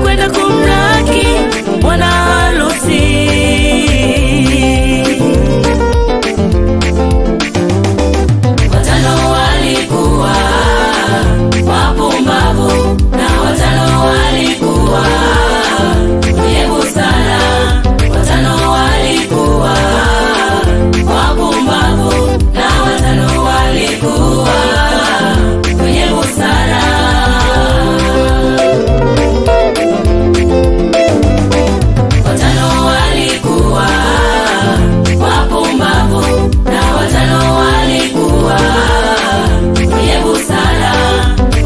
walikwenda kumlaki bwana harusi. Watano walikuwa wapumbavu na watano walikuwa wenye busara. Watano walikuwa wapumbavu na watano walikuwa wenye busara. Watano walikuwa wapumbavu na watano walikuwa wenye busara.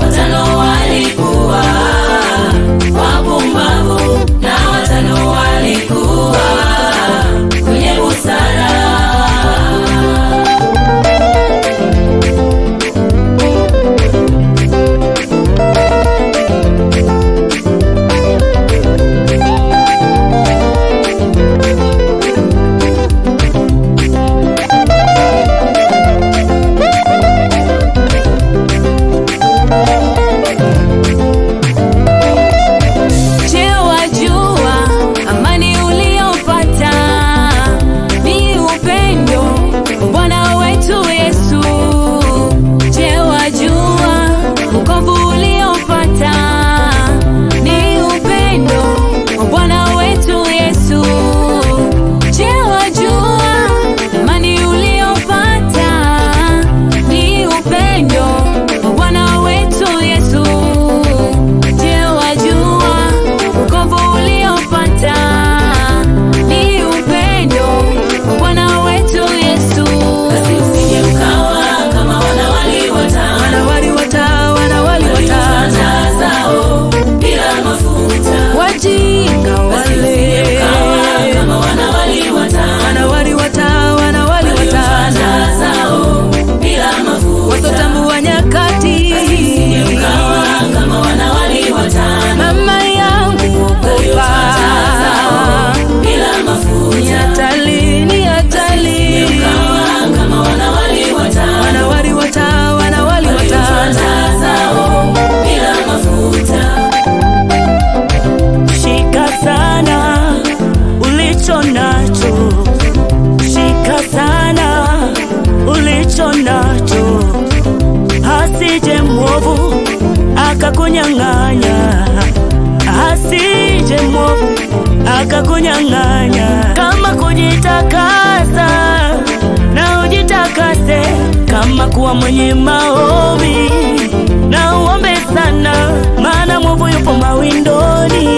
Watano walikuwa wapumbavu na watano walikuwa wenye busara. Shika sana ulicho nacho, asije mwovu akakunyang'anya, asije mwovu akakunyang'anya. Kama kujitakasa na ujitakase, kama kuwa mwenye maombi na uombe sana, maana mwovu yupo mawindoni.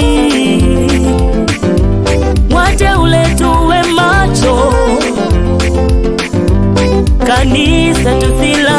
Wateule tuwe macho, kanisa tusila